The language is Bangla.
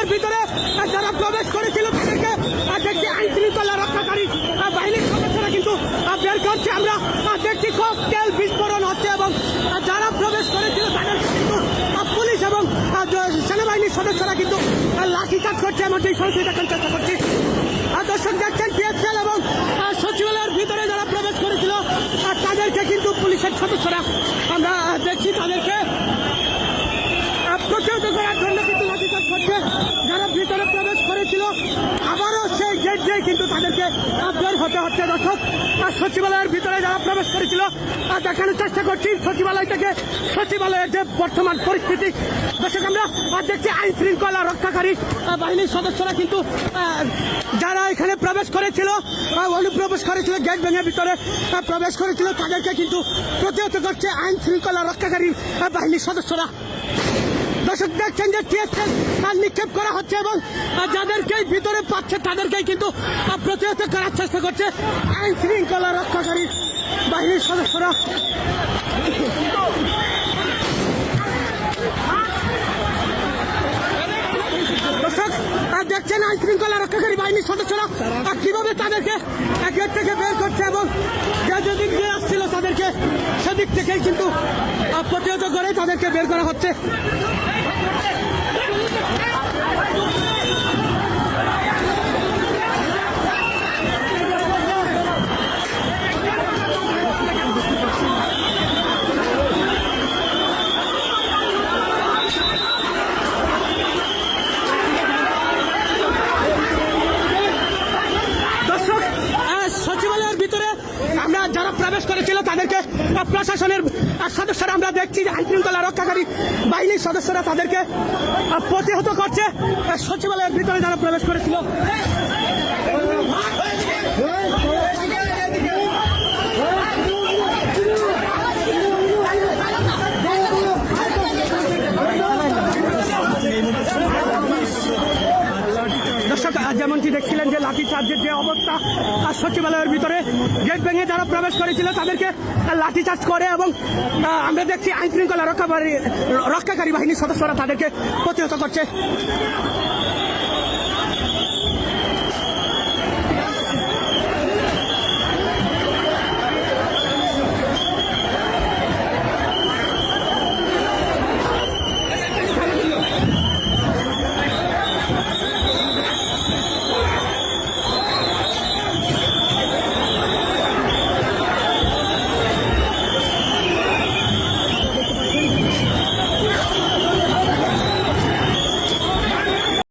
সচিবালয়ের ভিতরে যারা প্রবেশ করেছিল তাদেরকে দেখছি আইন শৃঙ্খলা রক্ষাকারী বাহিনীর সদস্যরা কিন্তু বের করছে। আমরা দেখছি ককটেল বিস্ফোরণ হচ্ছে এবং যারা প্রবেশ করেছিল তাদেরকে কিন্তু পুলিশ এবং সেনাবাহিনীর সদস্যরা কিন্তু লাঠিচার্জ করছে। এমনটি সরাসরি দেখার চেষ্টা করছি। দর্শক দেখছেন পিএসএল এবং সচিবালয়ের ভিতরে যারা প্রবেশ করেছিল তাদেরকে কিন্তু পুলিশের সদস্যরা আমরা দেখছি তাদেরকে প্রতিহত করার জন্য কিন্তু লাঠিচার্জ করছে। যারা ভিতরে প্রবেশ করেছিল আবারও সেই গেট দিয়ে কিন্তু তাদেরকে বের হতে হচ্ছে। দর্শক সচিবালয়ের ভিতরে যারা প্রবেশ করেছিল দেখানোর চেষ্টা করছি সচিবালয় থেকে সচিবালয়ের যে বর্তমান পরিস্থিতি। দর্শক আমরা দেখছি আইন শৃঙ্খলা রক্ষাকারী বাহিনীর সদস্যরা কিন্তু যারা এখানে প্রবেশ করেছিল অনুপ্রবেশ করেছিল গেট ভেঙে ভিতরে প্রবেশ করেছিল তাদেরকে কিন্তু প্রতিহত করছে আইন শৃঙ্খলা রক্ষাকারী বাহিনীর সদস্যরা। দর্শক দেখছেন যে টিএসএল নিক্ষেপ করা হচ্ছে এবং যাদেরকেই ভিতরে পাচ্ছে তাদেরকেই কিন্তু প্রতিহত করার চেষ্টা করছে আইন শৃঙ্খলা রক্ষাকারী বাহিনীর সদস্যরা। দর্শক দেখছেন আইন শৃঙ্খলা রক্ষাকারী বাহিনীর সদস্যরা কিভাবে তাদেরকে গেট থেকে বের করছে এবং যেদিক দিয়ে আসছিল তাদেরকে সেদিক থেকেই কিন্তু প্রতিহত করে তাদেরকে বের করা হচ্ছে। সচিবালয়ের ভিতরে আমরা যারা প্রবেশ করেছিল তাদেরকে প্রশাসনের সদস্যরা আমরা দেখছি যে আইন শৃঙ্খলা রক্ষাকারী বাহিনীর সদস্যরা তাদেরকে প্রতিহত করছে। সচিবালয়ের ভিতরে যারা প্রবেশ করেছিল যেমনটি দেখছিলেন যে লাঠিচার্জের যে অবস্থা সচিবালয়ের ভিতরে গেট ভেঙে যারা প্রবেশ করেছিল তাদেরকে লাঠিচার্জ করে এবং আমরা দেখছি আইন শৃঙ্খলা রক্ষাকারী বাহিনীর সদস্যরা তাদেরকে প্রতিহত করছে।